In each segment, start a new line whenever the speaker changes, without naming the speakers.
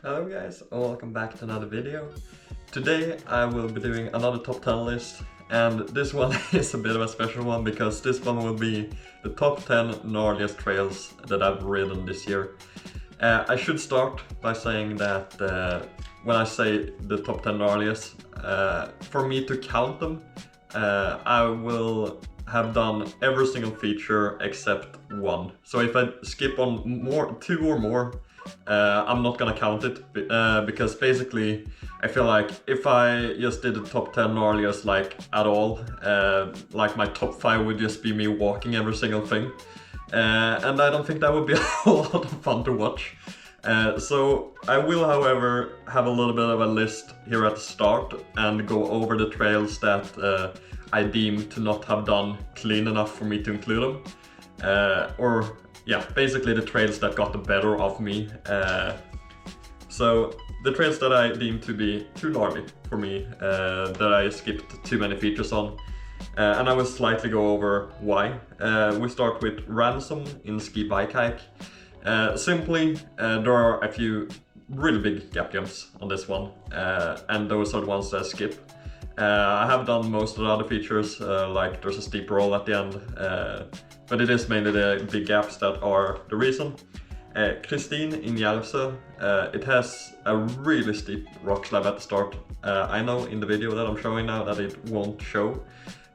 Hello guys, and welcome back to another video. Today I will be doing another top 10 list, and this one is a bit of a special one because this one will be the top 10 gnarliest trails that I've ridden this year. I should start by saying that when I say the top 10 gnarliest, for me to count them, I will have done every single feature except one. So if I skip on two or more, I'm not gonna count it because basically I feel like if I just did the top 10 gnarliest like at all, like my top 5 would just be me walking every single thing, and I don't think that would be a whole lot of fun to watch. So I will, however, have a little bit of a list here at the start and go over the trails that I deem to not have done clean enough for me to include them, or yeah, basically the trails that got the better of me. So the trails that I deem to be too gnarly for me, that I skipped too many features on, and I will slightly go over why. We start with Ransom in Ski Bike Hike. Simply, there are a few really big gap jumps on this one, and those are the ones that I skip. I have done most of the other features, like there's a steep roll at the end, but it is mainly the big gaps that are the reason. Christine in Iv'e, it has a really steep rock slab at the start. I know in the video that I'm showing now that it won't show.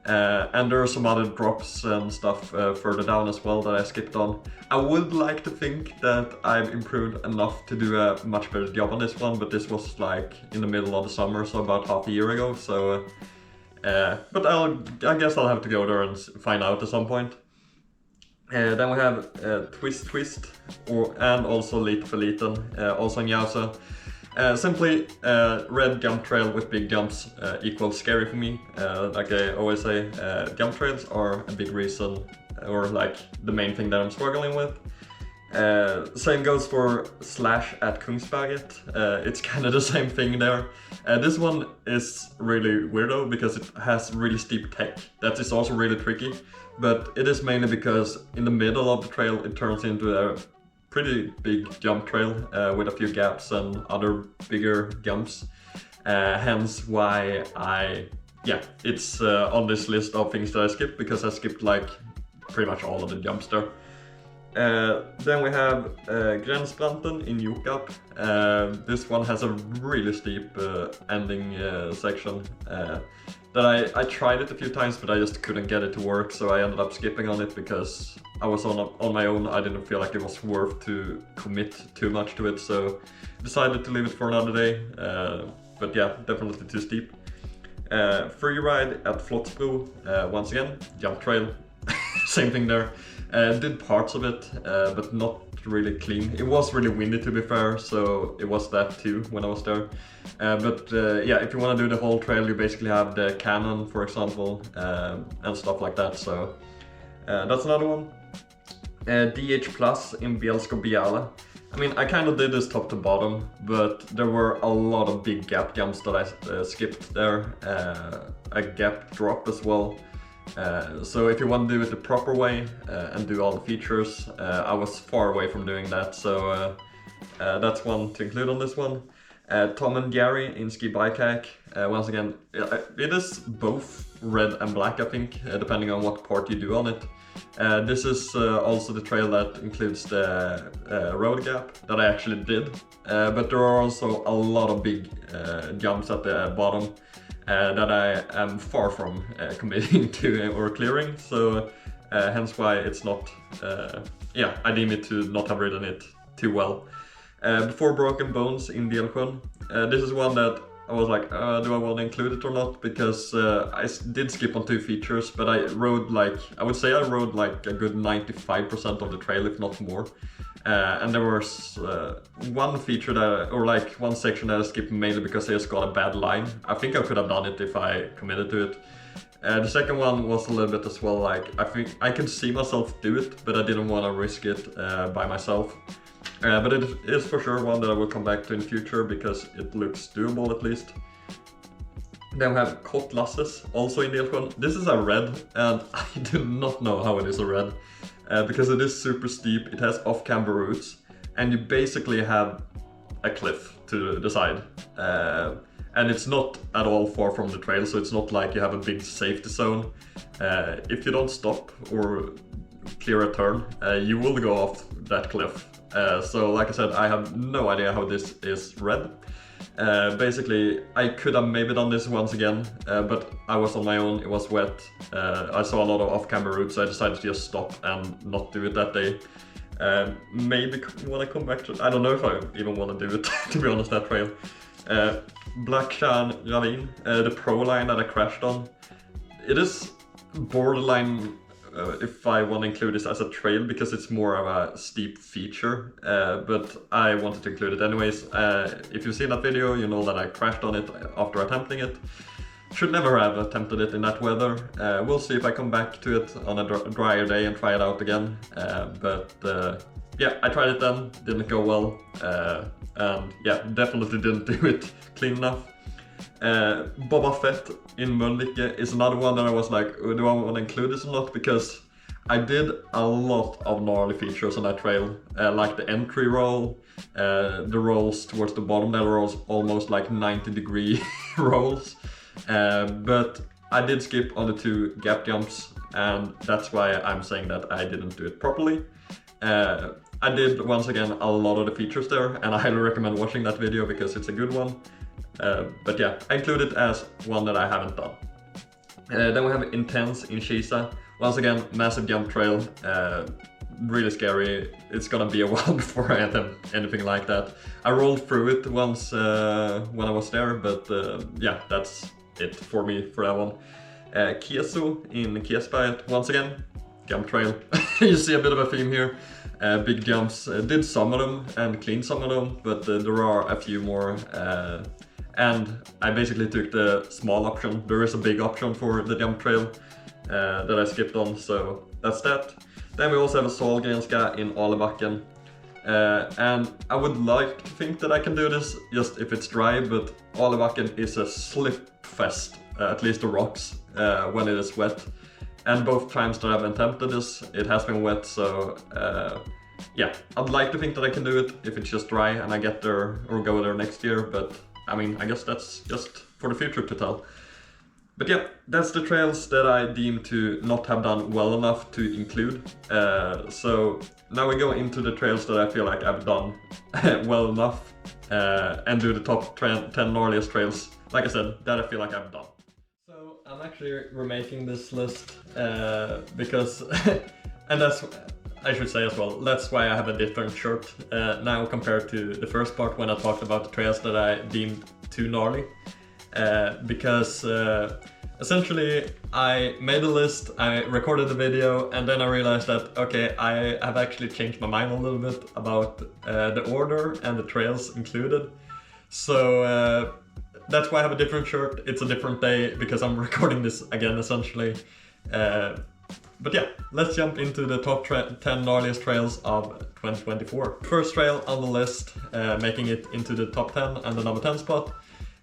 And there are some other drops and stuff further down as well that I skipped on. I would like to think that I've improved enough to do a much better job on this one, but this was like in the middle of the summer, so about half a year ago. So, but I guess I'll have to go there and find out at some point. Then we have Twist Twist, and also Lite for Liten, also in Iv'e. Simply, red jump trail with big jumps equals scary for me. Like I always say, jump trails are a big reason, or like the main thing that I'm struggling with. Same goes for Slash at Kungsberget. It's kind of the same thing there. This one is really weirdo because it has really steep tech. That is also really tricky, but it is mainly because in the middle of the trail it turns into a pretty big jump trail with a few gaps and other bigger jumps. Hence why it's on this list of things that I skipped, because I skipped like pretty much all of the jumps there. Then we have Gränsbranten in Jukap. This one has a really steep ending section that I tried it a few times, but I just couldn't get it to work, so I ended up skipping on it because I was on my own. I didn't feel like it was worth to commit too much to it, so decided to leave it for another day. But yeah, definitely too steep. Free ride at Flottsbro, once again, jump trail, same thing there. Did parts of it, but not really clean. It was really windy, to be fair, so it was that too when I was there. But yeah, if you want to do the whole trail, you basically have the cannon, for example, and stuff like that. So that's another one. DH Plus in Dyalla. I mean, I kind of did this top to bottom, but there were a lot of big gap jumps that I skipped there. A gap drop as well. So if you want to do it the proper way and do all the features, I was far away from doing that, so that's one to include on this one. Tom and Jerry in Ski Bike Hike. Once again, it is both red and black, I think, depending on what part you do on it. This is also the trail that includes the road gap that I actually did, but there are also a lot of big jumps at the bottom that I am far from committing to or clearing, so hence why it's not, I deem it to not have ridden it too well. Before Broken Bones in Dyalla, this is one that I was like, do I want to include it or not, because I did skip on 2 features, but I rode like, I would say I rode like a good 95% of the trail, if not more. And there was one feature that, or like one section that I skipped mainly because I just got a bad line. I think I could have done it if I committed to it. The second one was a little bit as well, like I think I could see myself do it, but I didn't want to risk it by myself. But it is for sure one that I will come back to in the future because it looks doable at least. Then we have Kotlasses, also in Dyalla. This is a red, and I do not know how it is a red, because it is super steep. It has off-camber routes, and you basically have a cliff to the side. And it's not at all far from the trail, so it's not like you have a big safety zone. If you don't stop or clear a turn, you will go off that cliff. So like I said, I have no idea how this is read. Basically, I could have maybe done this once again, but I was on my own, it was wet. I saw a lot of off-camera routes, so I decided to just stop and not do it that day. Maybe when I come back to it, I don't know if I even want to do it, to be honest, that trail. Black Shan Ravine, the pro line that I crashed on. It is borderline if I want to include this as a trail because it's more of a steep feature, but I wanted to include it anyways. If you've seen that video, you know that I crashed on it after attempting it. Should never have attempted it in that weather. We'll see if I come back to it on a drier day and try it out again. Yeah, I tried it then, didn't go well, and yeah, definitely didn't do it clean enough. Boba Fett in Mölnlycke is another one that I was like, oh, do I want to include this or not? Because I did a lot of gnarly features on that trail, like the entry roll, the rolls towards the bottom, that rolls almost like 90-degree rolls. But I did skip on the 2 gap jumps, and that's why I'm saying that I didn't do it properly. I did, once again, a lot of the features there, and I highly recommend watching that video because it's a good one. But yeah, I include it as one that I haven't done. Then we have Intense in Shisa. Once again, massive jump trail, really scary. It's gonna be a while before I attempt anything like that. I rolled through it once when I was there, but yeah, that's it for me for that one. Kiesu in Kiesberget, once again, jump trail. You see a bit of a theme here. Big jumps, did some of them and cleaned some of them, but there are a few more. And I basically took the small option. There is a big option for the jump trail that I skipped on, so that's that. Then we also have a Sahlgrenska in Alebacken. And I would like to think that I can do this just if it's dry, but Alebacken is a slip fest, at least the rocks, when it is wet. And both times that I've attempted this, it has been wet, so yeah, I'd like to think that I can do it if it's just dry and I get there or go there next year, but I mean, I guess that's just for the future to tell. But yeah, that's the trails that I deem to not have done well enough to include. So now we go into the trails that I feel like I've done well enough and do the top 10 gnarliest trails, like I said, that I feel like I've done. So I'm actually remaking this list because, and that's, I should say as well, that's why I have a different shirt now compared to the first part when I talked about the trails that I deemed too gnarly. Because essentially I made a list, I recorded the video, and then I realized that okay, I have actually changed my mind a little bit about the order and the trails included. So that's why I have a different shirt. It's a different day because I'm recording this again essentially. But yeah, let's jump into the top 10 gnarliest trails of 2024. First trail on the list, making it into the top 10 and the number 10 spot,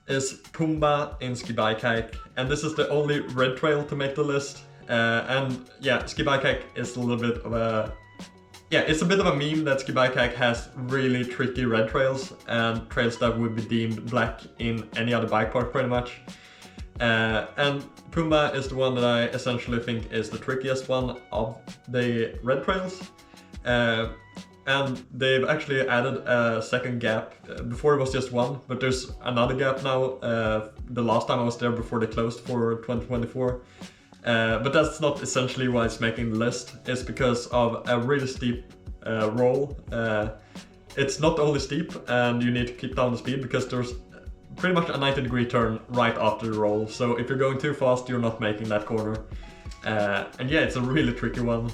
is Pumba in Skibajkijk, and this is the only red trail to make the list. And yeah, Skibajkijk is a little bit of a... Yeah, it's a bit of a meme that Skibajkijk has really tricky red trails and trails that would be deemed black in any other bike park pretty much. And Pumba is the one that I essentially think is the trickiest one of the red trails. And they've actually added a second gap. Before it was just one, but there's another gap now. The last time I was there before they closed for 2024. But that's not essentially why it's making the list. It's because of a really steep roll. It's not only steep and you need to keep down the speed because there's pretty much a 90-degree turn right after the roll. So if you're going too fast, you're not making that corner. And yeah, it's a really tricky one.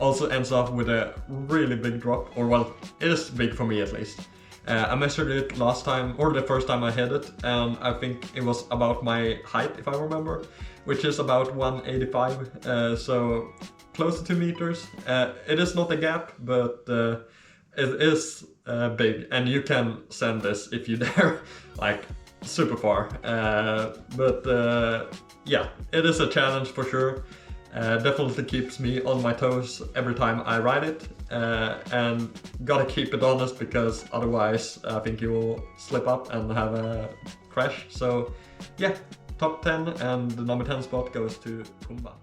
Also ends off with a really big drop, or well, it is big for me at least. I measured it last time, or the first time I hit it, and I think it was about my height, if I remember, which is about 185, so close to 2 meters. It is not a gap, but it is big, and you can send this if you dare, like super far. But yeah, it is a challenge for sure. Definitely keeps me on my toes every time I ride it, and gotta keep it honest because otherwise I think you will slip up and have a crash. So yeah, top 10, and the number 10 spot goes to Pumbaa.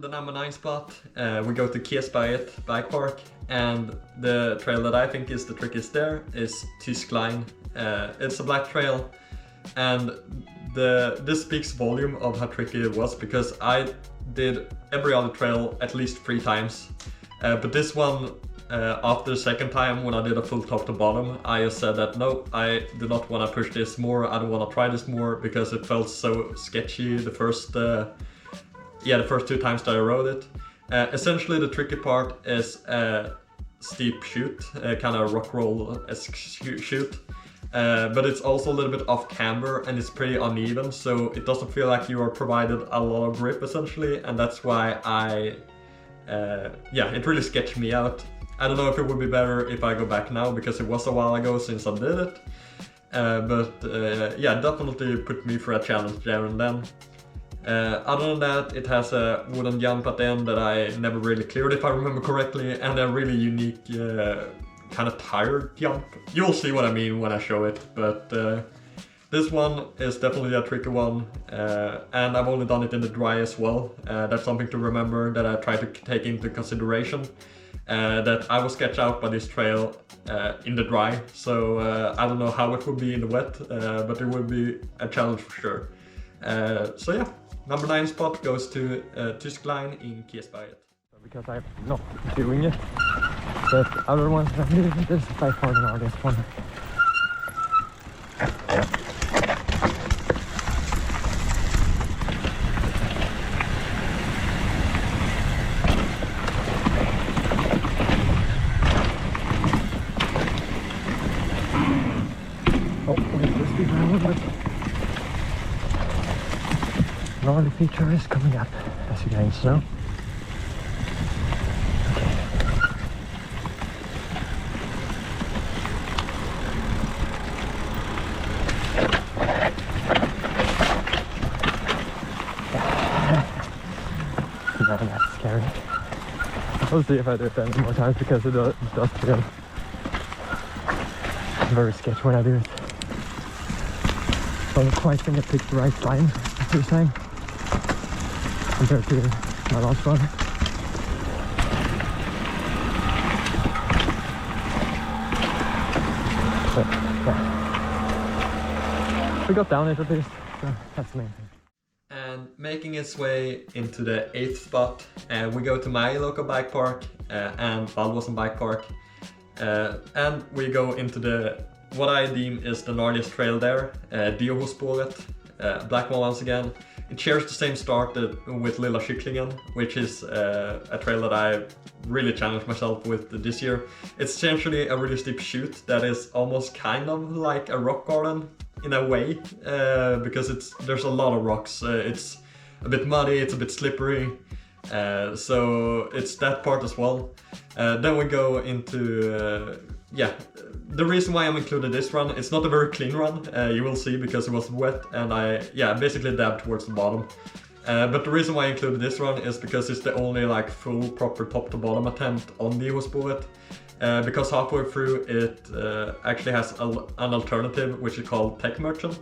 The number 9 spot, we go to Kiesbayet Bike Park, and the trail that I think is the trickiest there is Tyskline. It's a black trail, and this speaks volume of how tricky it was, because I did every other trail at least 3 times, but this one, after the second time when I did a full top to bottom, I just said that no, I do not want to push this more, I don't want to try this more, because it felt so sketchy the first 2 times that I rode it. Essentially the tricky part is a steep chute, kind of rock roll-esque chute, but it's also a little bit off camber and it's pretty uneven, so it doesn't feel like you are provided a lot of grip essentially, and that's why it really sketched me out. I don't know if it would be better if I go back now, because it was a while ago since I did it, but definitely put me through a challenge there and then. Other than that, it has a wooden jump at the end that I never really cleared, if I remember correctly, and a really unique kind of tired jump. You'll see what I mean when I show it, but this one is definitely a tricky one, and I've only done it in the dry as well. That's something to remember that I try to take into consideration, that I was sketched out by this trail in the dry, so I don't know how it would be in the wet, but it would be a challenge for sure. So yeah, number 9 spot goes to Tyskline in Kiesbayet.
Because I'm not doing it, but other ones I'm doing this by far the hardest one. Gnarly feature is coming up, as you guys know. No, that's scary. I'll see if I do it 10 more times, because it does feel very sketchy when I do it. So I'm quite think I picked the right line, as you're saying, compared to my last one. But, yeah. We got down it at least, so that's the main thing.
And making its way into the 8th spot, we go to my local bike park and Valåsen Bike Park. And we go into what I deem is the gnarliest trail there, Diohospåret, black one once again. It shares the same start with Lilla Kycklingen, which is a trail that I really challenged myself with this year. It's essentially a really steep chute that is almost kind of like a rock garden in a way, because there's a lot of rocks. It's a bit muddy, it's a bit slippery, so it's that part as well. Then we go into, the reason why I'm included this run, it's not a very clean run, you will see, because it was wet and I basically dabbed towards the bottom. But the reason why I included this run is because it's the only like full proper top to bottom attempt on Diohospåret. Because halfway through it actually has an alternative which is called Tech Merchant,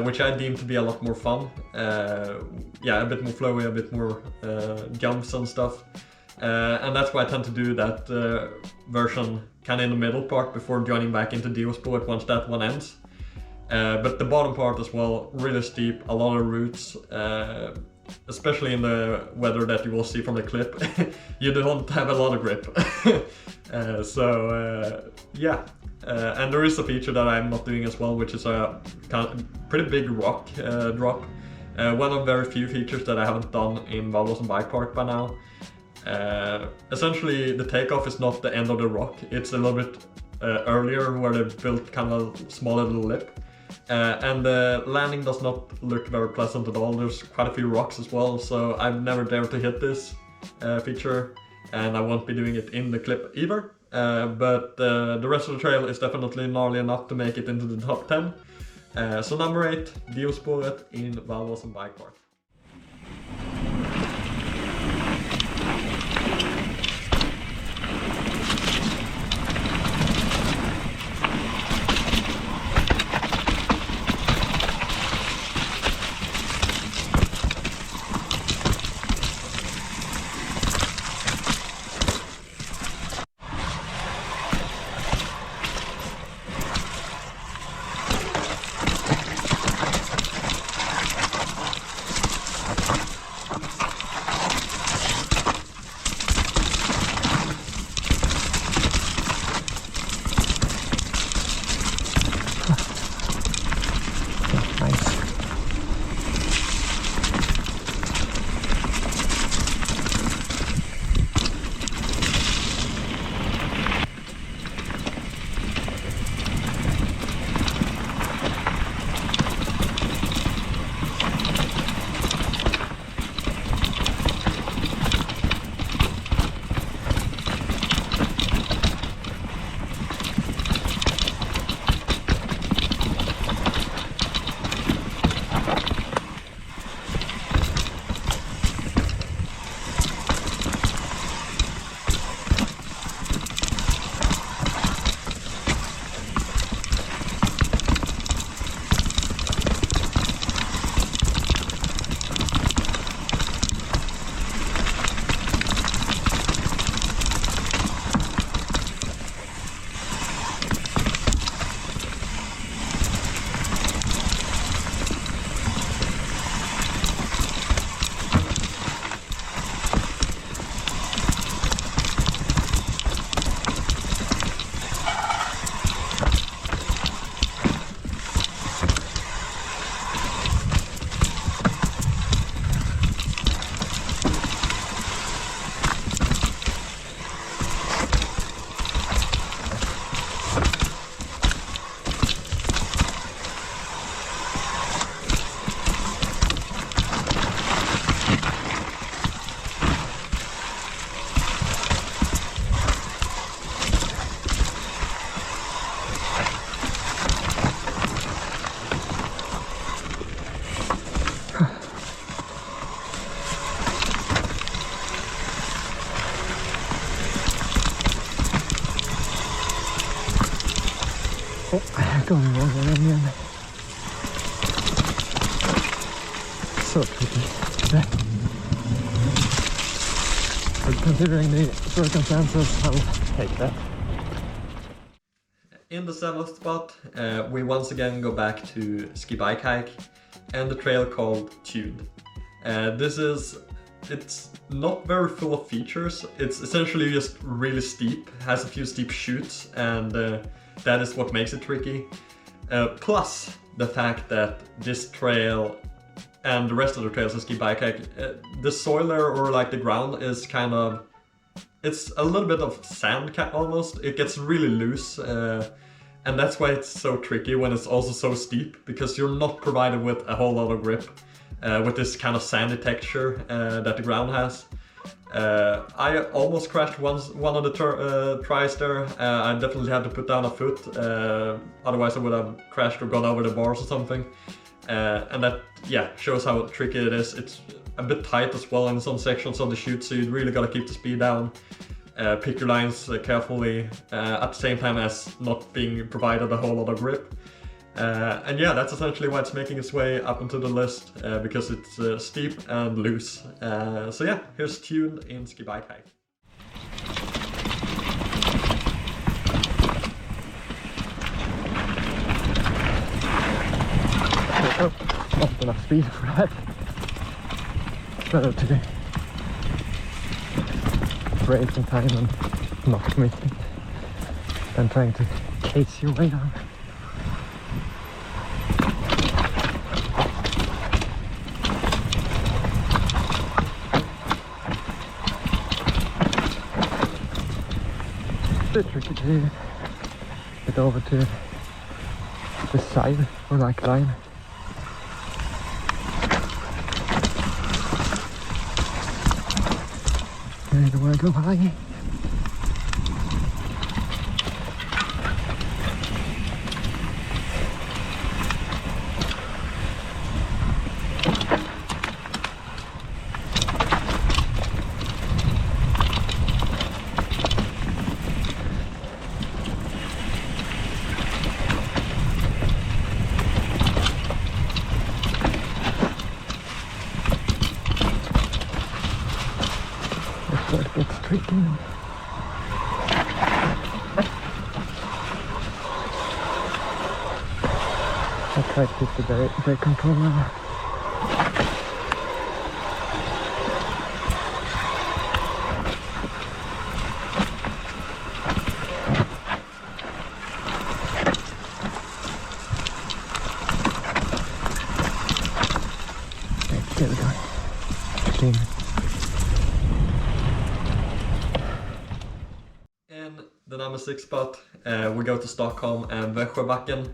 which I deem to be a lot more fun. A bit more flowy, a bit more jumps and stuff. And that's why I tend to do that version kind of in the middle part before joining back into Diohospåret once that one ends. But the bottom part as well, really steep, a lot of roots, especially in the weather that you will see from the clip. You don't have a lot of grip. And there is a feature that I'm not doing as well, which is a kind of pretty big rock drop. One of very few features that I haven't done in Valåsen Bike Park by now. Essentially, the takeoff is not the end of the rock, it's a little bit earlier where they built kind of a small little lip. And the landing does not look very pleasant at all. There's quite a few rocks as well, so I've never dared to hit this feature, and I won't be doing it in the clip either. But the rest of the trail is definitely gnarly enough to make it into the top 10. So number 8, Diohospåret in Valåsen Bike Park.
Going wrong way again. So tricky. But considering the circumstances, I'll take that.
In the 7th spot, we once again go back to Ski Bike Hike and the trail called Tune. This is it's not very full of features. It's essentially just really steep, has a few steep chutes, and that is what makes it tricky. Plus the fact that this trail and the rest of the trails in ski bike hike, the soil there, or like the ground, is kind of, it's a little bit of sand almost. It gets really loose, and that's why it's so tricky when it's also so steep, because you're not provided with a whole lot of grip with this kind of sandy texture that the ground has. I almost crashed one of the tries there. I definitely had to put down a foot, otherwise I would have crashed or gone over the bars or something. And that, yeah, shows how tricky it is. It's a bit tight as well in some sections of the chute, so you really gotta keep the speed down. Pick your lines carefully, at the same time as not being provided a whole lot of grip. And yeah, that's essentially why it's making its way up into the list, because it's steep and loose. So yeah, here's Tuned in Ski Bike Hike.
Not enough speed for that. Better to brake in time and not commit it than trying to case your way down. It's a bit tricky to get over to the side or like line. I don't want to go high. It's tricky. I tried to hit the brake control now. There we go. Clean.
The number 6 spot, we go to Stockholm and Västjöbacken.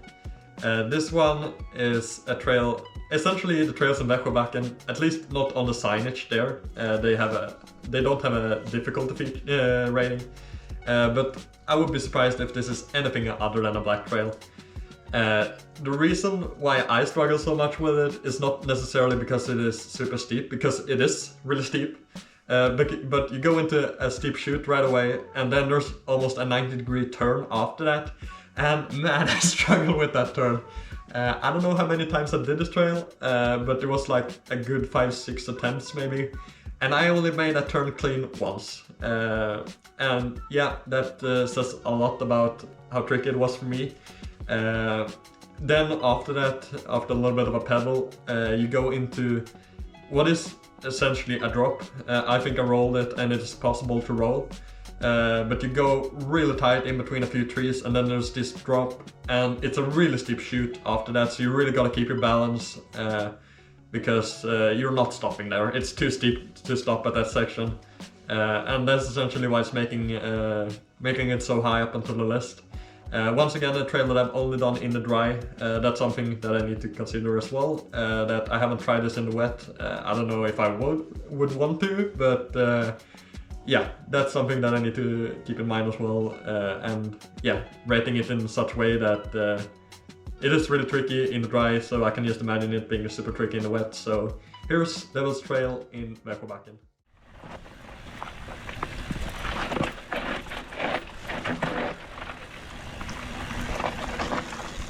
This one is a trail, essentially the trails in Västjöbacken, at least not on the signage there. They don't have a difficulty rating, but I would be surprised if this is anything other than a black trail. The reason why I struggle so much with it is not necessarily because it is super steep, because it is really steep. But you go into a steep chute right away, and then there's almost a 90-degree turn after that, and man, I struggle with that turn. I don't know how many times I did this trail, but there was like a good 5-6 attempts maybe, and I only made that turn clean once. And yeah, that says a lot about how tricky it was for me. Then after that, after a little bit of a pedal, you go into what is essentially a drop. I think I rolled it, and it is possible to roll, but you go really tight in between a few trees, and then there's this drop, and it's a really steep chute after that, so you really gotta keep your balance, because you're not stopping there. It's too steep to stop at that section, and that's essentially why it's making it so high up onto the list. Once again, a trail that I've only done in the dry. That's something that I need to consider as well, that I haven't tried this in the wet. I don't know if I would want to, but yeah, that's something that I need to keep in mind as well. And yeah, rating it in such a way that it is really tricky in the dry, so I can just imagine it being super tricky in the wet. So here's Devil's Trail in Västjöbacken.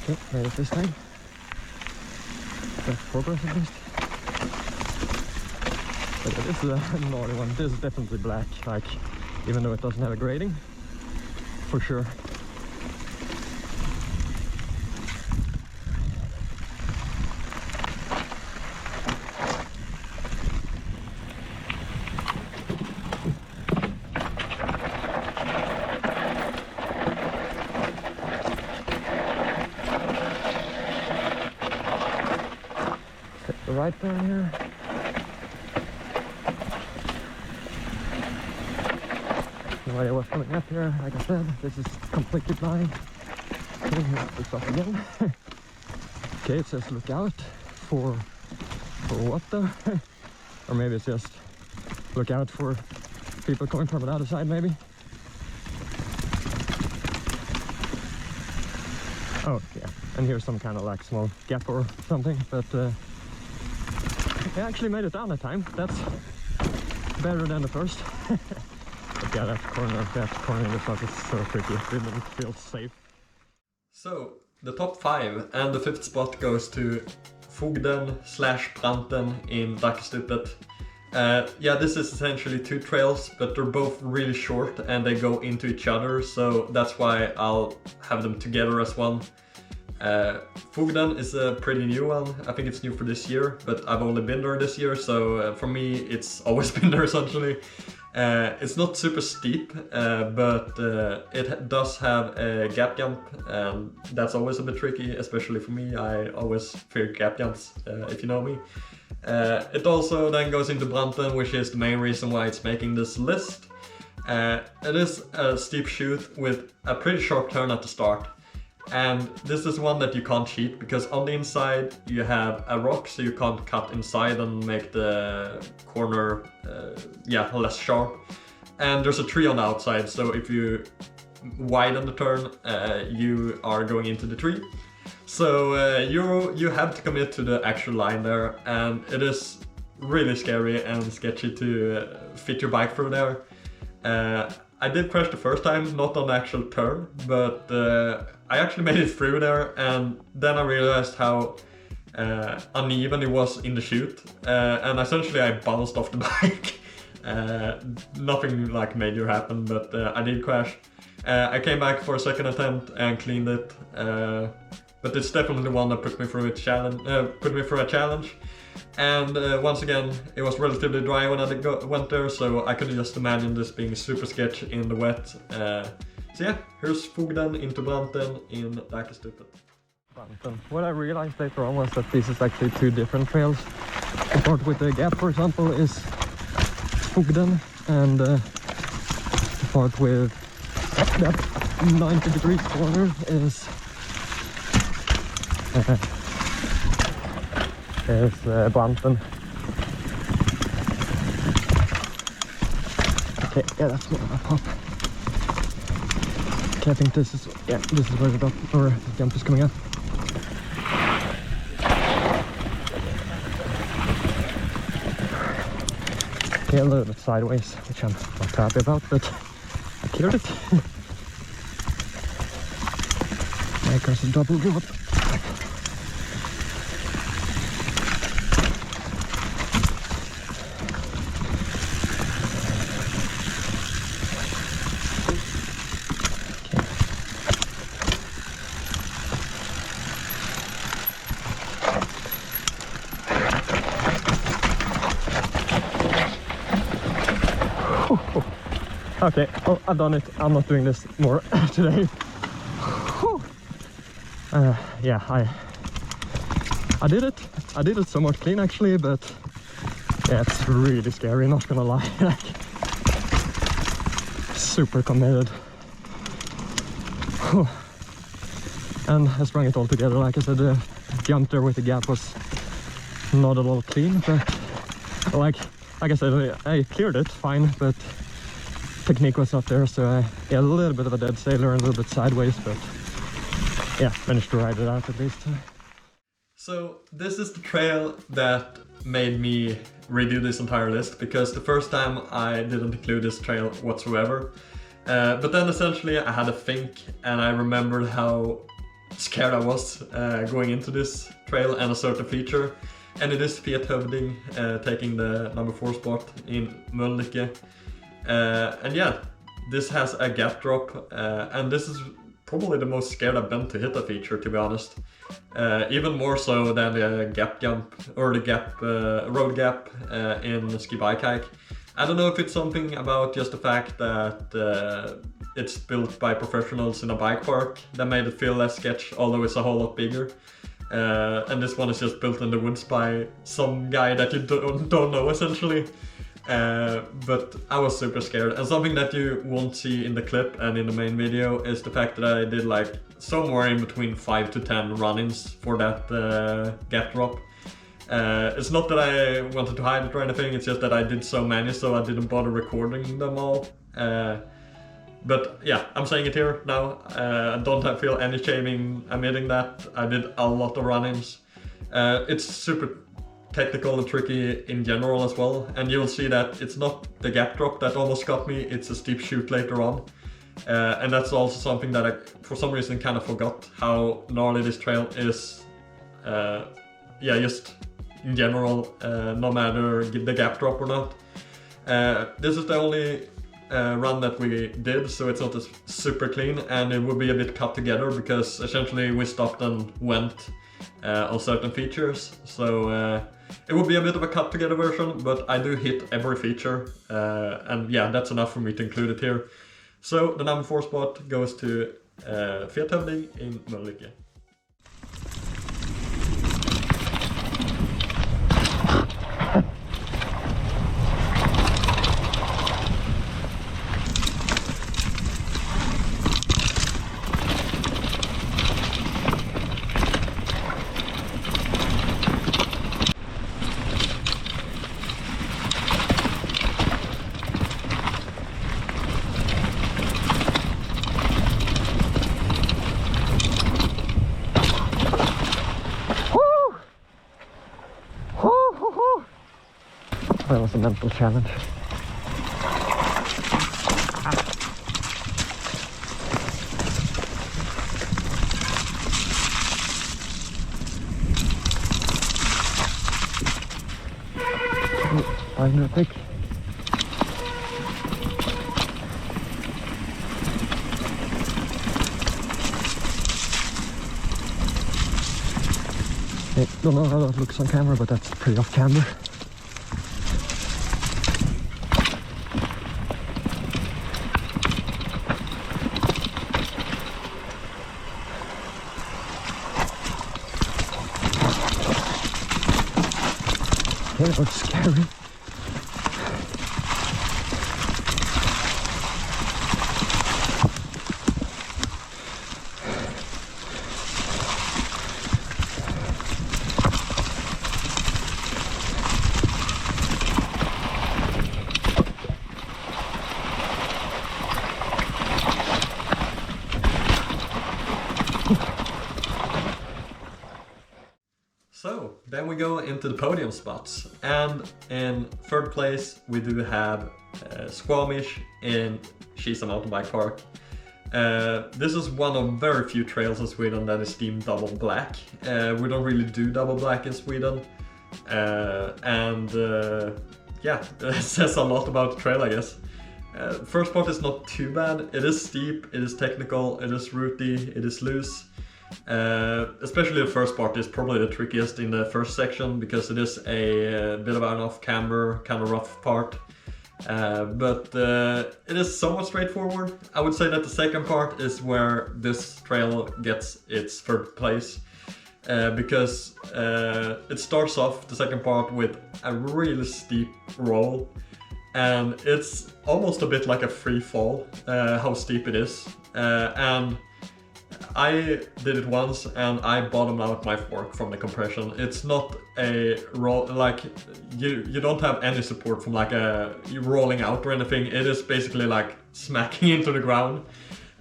Okay, made it this time. That's progress at least. But this is a gnarly one. This is definitely black, like, even though it doesn't have a grading, for sure. right turn here. No idea what's coming up here. Like I said, this is completely blind. Okay, here's the stop again. Okay, it says look out for what though? Or maybe it's just look out for people coming from the other side maybe. Oh yeah, and here's some kind of like small gap or something, but I actually made it down that time. That's better than the first. But yeah, that corner in the front is so tricky. It didn't feel safe.
So, the top 5 and the 5th spot goes to Fogden / Branten in Dackestupet. Yeah, this is essentially 2 trails, but they're both really short and they go into each other, so that's why I'll have them together as one. Fogden is a pretty new one. I think it's new for this year, but I've only been there this year, so for me it's always been there essentially. It's not super steep, but it does have a gap jump, and that's always a bit tricky, especially for me. I always fear gap jumps, if you know me. It also then goes into Branten, which is the main reason why it's making this list. It is a steep chute with a pretty sharp turn at the start. And this is one that you can't cheat, because on the inside you have a rock, so you can't cut inside and make the corner less sharp. And there's a tree on the outside, so if you widen the turn, you are going into the tree. So you have to commit to the actual line there, and it is really scary and sketchy to fit your bike through there. I did crash the first time, not on the actual turn, but I actually made it through there, and then I realized how uneven it was in the chute, and essentially I bounced off the bike. Nothing like major happened, but I did crash. I came back for a second attempt and cleaned it, but it's definitely one that put me through a challenge. And once again, it was relatively dry when I went there, so I could just imagine this being super sketchy in the wet. So yeah, here's Fogden into Branten in Dackestupet.
What I realized later on was that this is actually 2 different trails. The part with the gap, for example, is Fogden, and the part with that 90-degree corner is Branten. Okay, yeah, that's more of a pop. Okay, I think this is where the jump is coming up. Okay, a little bit sideways, which I'm not happy about, but I cleared it. Make us a double drop. Okay, oh, I've done it. I'm not doing this more today. Yeah, I did it. I did it somewhat clean actually, but yeah, it's really scary, not gonna lie. Like, super committed. And I sprung it all together. Like I said, the jump there with the gap was not at all clean, but like I said, I cleared it fine, but technique was not there, so yeah, a little bit of a dead sailor and a little bit sideways, but yeah, managed to ride it out at least.
So this is the trail that made me redo this entire list, because the first time I didn't include this trail whatsoever. But then essentially I had a think, and I remembered how scared I was going into this trail and a certain feature. And it is Piet Høvding taking the number 4 spot in Mölnlycke. And yeah, this has a gap drop, and this is probably the most scared I've been to hit a feature, to be honest. Even more so than the gap jump or the gap road gap in ski bike hike. I don't know if it's something about just the fact that it's built by professionals in a bike park that made it feel less sketch, although it's a whole lot bigger. and this one is just built in the woods by some guy that you don't know essentially. But I was super scared, and something that you won't see in the clip and in the main video is the fact that I did like somewhere in between 5 to 10 run-ins for that gap drop. It's not that I wanted to hide it or anything, it's just that I did so many, so I didn't bother recording them all. But yeah, I'm saying it here now. I don't feel any shame in admitting that. I did a lot of run-ins. It's super technical and tricky in general as well, and you'll see that it's not the gap drop that almost got me, it's a steep shoot later on. And that's also something that I, for some reason, kind of forgot how gnarly this trail is. Yeah, just in general, no matter the gap drop or not. This is the only run that we did, so it's not as super clean, and it would be a bit cut together because essentially we stopped and went on certain features. So it would be a bit of a cut together version, but I do hit every feature, and yeah, that's enough for me to include it here. So the number 4 spot goes to Fethövding in Mölnlycke.
That was a mental challenge. I'm gonna pick. I don't know how that looks on camera, but that's pretty off camera. It looks scary.
So, then we go into the podium spots, and in 3rd place we do have Squamish in Kisa mountain bike park. This is one of very few trails in Sweden that is deemed double black. We don't really do double black in Sweden, and yeah, it says a lot about the trail, I guess. First part is not too bad. It is steep, it is technical, it is rooty, it is loose. Especially the first part is probably the trickiest in the first section because it is a bit of an off-camber, kind of rough part. But it is somewhat straightforward. I would say that the second part is where this trail gets its 3rd place. Because it starts off the second part with a really steep roll, and it's almost a bit like a free fall, how steep it is. And I did it once and I bottomed out my fork from the compression. It's not a roll, like you don't have any support from like you rolling out or anything. It is basically like smacking into the ground.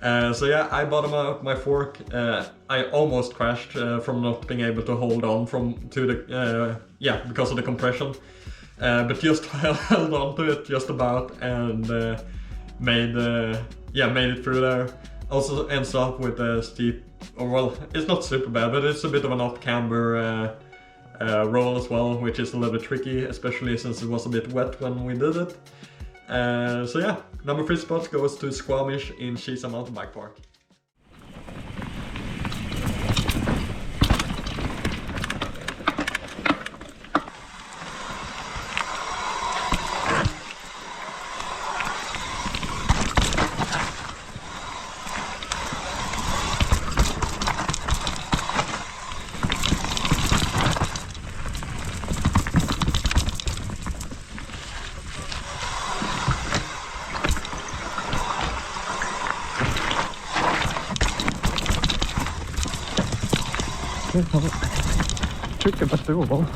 So yeah, I bottomed out my fork. I almost crashed from not being able to hold on to the because of the compression. But just held on to it just about and made it through there. Also ends up with a steep, or well, it's not super bad, but it's a bit of an off-camber roll as well, which is a little bit tricky, especially since it was a bit wet when we did it. So yeah, number 3 spot goes to Squamish in Kisa mountain bike park.
Tricky but doable.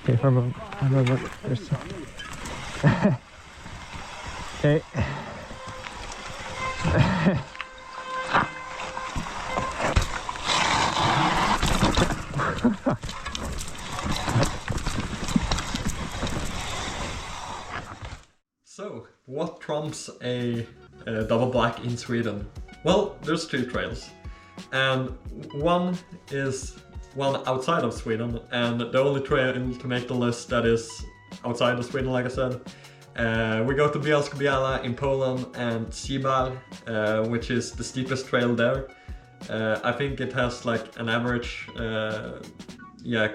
Okay, I remember there's okay.
So, what trumps a double black in Sweden? Well, there's two trails, and one is one outside of Sweden, and the only trail to make the list that is outside of Sweden, like I said. We go to Dyalla in Poland and Iv'e, which is the steepest trail there. I think it has like an average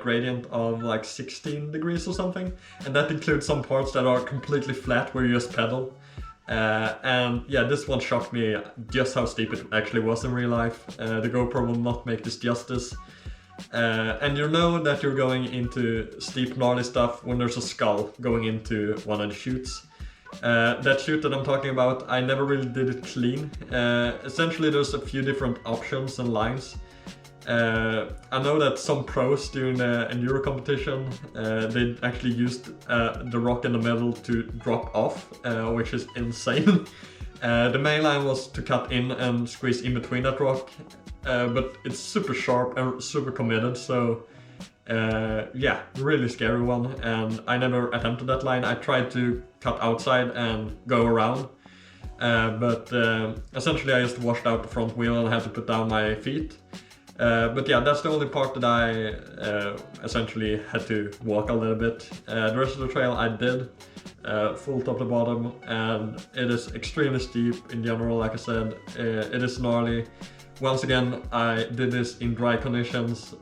gradient of like 16 degrees or something, and that includes some parts that are completely flat where you just pedal. And yeah, this one shocked me just how steep it actually was in real life. The GoPro will not make this justice. And you know that you're going into steep gnarly stuff when there's a skull going into one of the chutes. That chute that I'm talking about, I never really did it clean. Essentially there's a few different options and lines. I know that some pros during the Enduro competition, they actually used the rock in the middle to drop off, which is insane. The main line was to cut in and squeeze in between that rock, but it's super sharp and super committed, so yeah, really scary one, and I never attempted that line. I tried to cut outside and go around, but essentially I just washed out the front wheel and had to put down my feet. But yeah, that's the only part that I essentially had to walk a little bit. The rest of the trail I did, full top to bottom, and it is extremely steep in general, like I said. It is gnarly. Once again, I did this in dry conditions,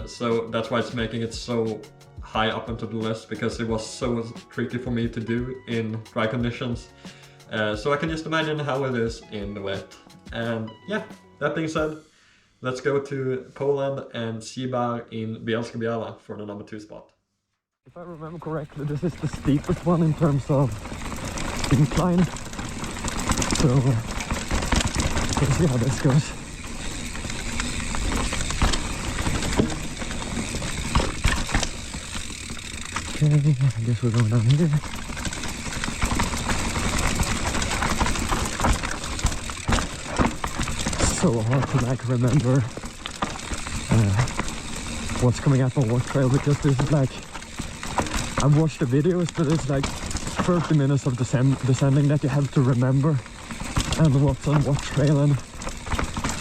so that's why it's making it so high up into the list, because it was so tricky for me to do in dry conditions. So I can just imagine how it is in the wet. And yeah, that being said, let's go to Poland and Iv'e in Dyalla for the number 2 spot.
If I remember correctly, this is the steepest one in terms of incline. So let's see how this goes. Okay, I guess we're going down here. So hard to like remember what's coming up on what trail, because this is like, I've watched the videos, but it's like 30 minutes of descending that you have to remember, and what's on what trail and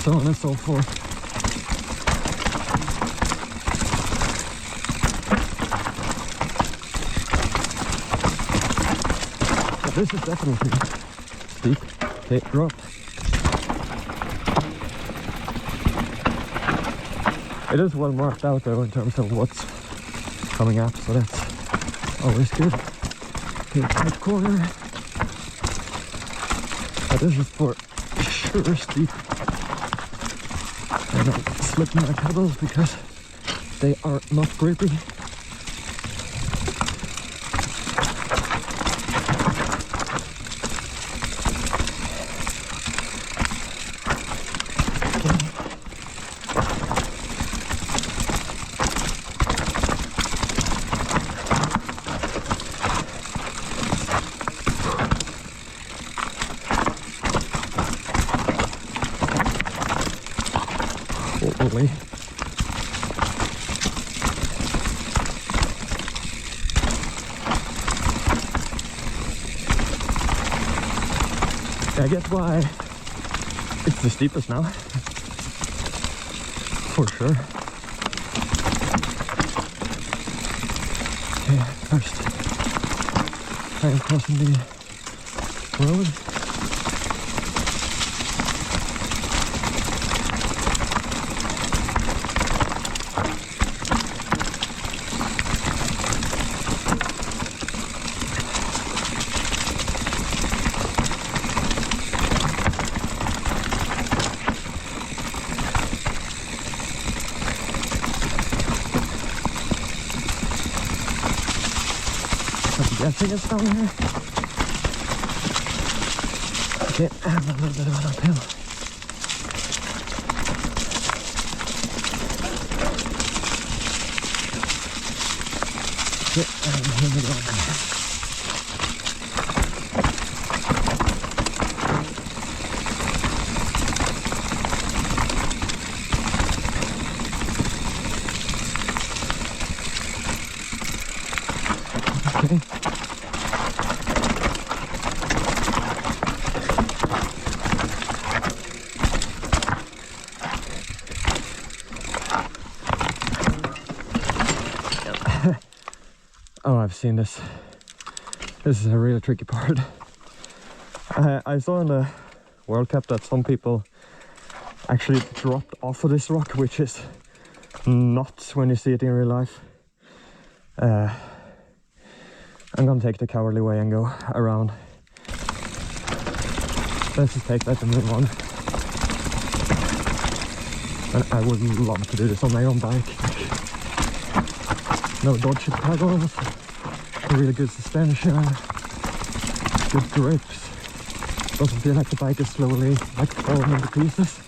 so on and so forth. But this is definitely steep. Okay, drop. It is well marked out though in terms of what's coming up, so that's always good. Okay, tight corner. But this is for sure steep. And I'll slip my pedals because they are not grippy. Only. I guess why it's the steepest now, for sure. Okay, first I am crossing the road. guessing it's down here. Okay, and a little bit of an uphill. Okay, and here we go. Okay. Oh, I've seen this. This is a really tricky part. I saw in the World Cup that some people actually dropped off of this rock, which is not when you see it in real life. I'm gonna take the cowardly way and go around. Let's just take that and move on. And I would love to do this on my own bike. No dodgy pedals, really good suspension, good grips. Doesn't feel like the bike is slowly like falling into pieces.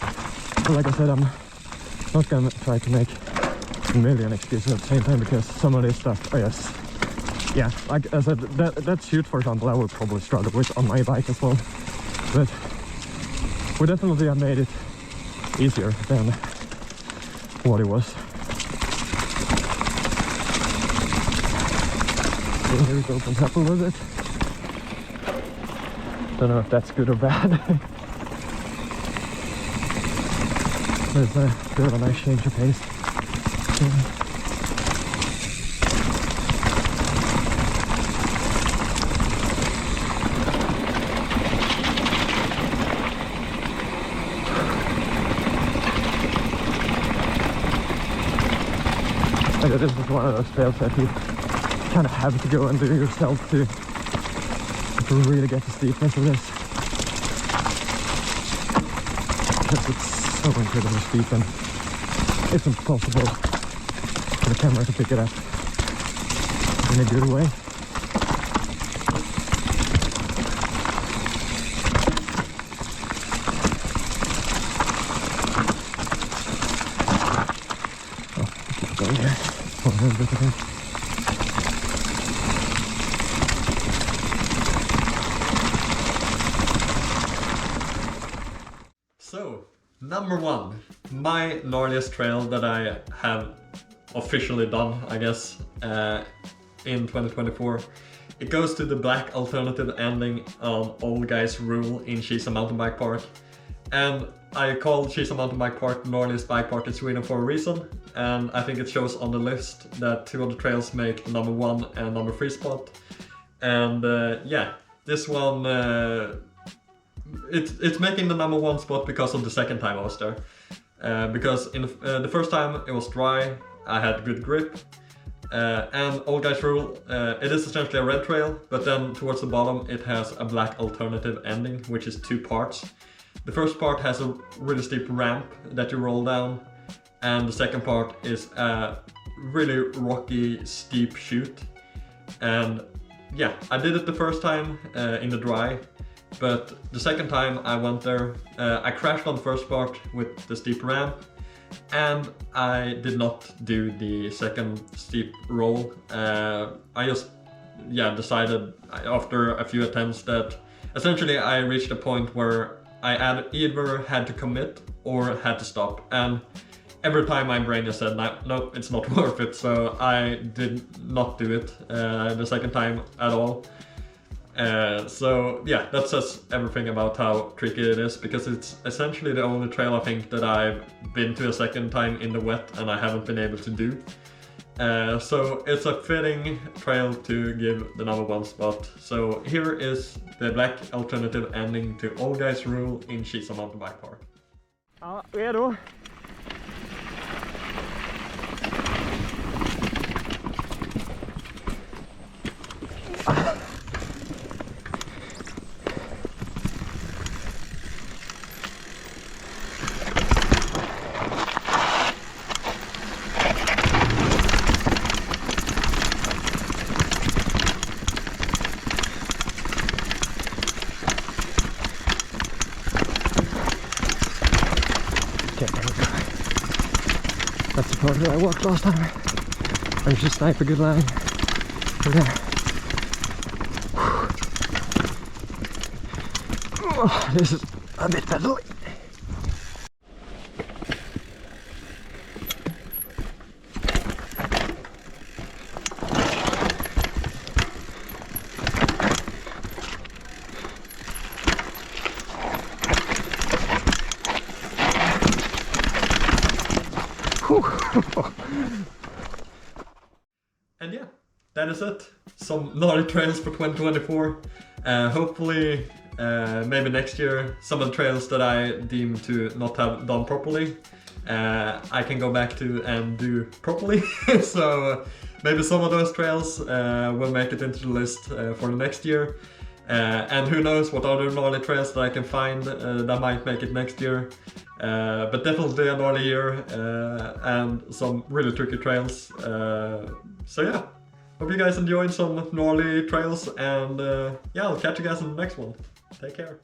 But like I said, I'm not gonna try to make a million excuses at the same time, because some of this stuff, oh yes. Yeah, like I said, that shoot, for example, I would probably struggle with on my bike as well. But we definitely have made it easier than what it was. So here it opens up a little bit. Don't know if that's good or bad. There's a bit of a nice change of pace. Yeah. This is one of those trails that you kind of have to go and do yourself to really get the steepness of this. Because it's so incredibly steep and it's impossible for the camera to pick it up in a good way. Oh, keep going here.
So, number one, my gnarliest trail that I have officially done, I guess, in 2024. It goes to the black alternative ending on Old Guys Rule in Kisa Mountain Bike Park. And I called Kisa Mountain Bike Park the gnarliest bike park in Sweden for a reason, and I think it shows on the list that two of the trails make the number 1 and number 3 spot. And yeah, this one, it's making the number 1 spot because of the second time I was there. Because in the first time it was dry, I had good grip, and Old Guys Rule, it is essentially a red trail, but then towards the bottom it has a black alternative ending, which is 2 parts. The first part has a really steep ramp that you roll down, and the second part is a really rocky, steep shoot. And yeah, I did it the first time in the dry, but the second time I went there, I crashed on the first part with the steep ramp, and I did not do the second steep roll. I just decided after a few attempts that essentially I reached a point where I either had to commit or had to stop, and every time my brain just said no, it's not worth it, so I did not do it the second time at all. So yeah, that says everything about how tricky it is, because it's essentially the only trail I think that I've been to a second time in the wet and I haven't been able to do. So it's a fitting trail to give the number 1 spot. So here is the black alternative ending to Old Guys Rule in Kisa Mountain Bike Park.
Ja, redo? Okay, there we go. That's the part that I walked last time. I should snipe a good line. Okay. Oh, this is a bit pedally.
And yeah, that is it. Some gnarly trails for 2024. Hopefully, maybe next year, some of the trails that I deem to not have done properly, I can go back to and do properly. So maybe some of those trails will make it into the list for the next year. And who knows what other gnarly trails that I can find that might make it next year. But definitely a gnarly year and some really tricky trails. So yeah, hope you guys enjoyed some gnarly trails, and yeah, I'll catch you guys in the next one. Take care.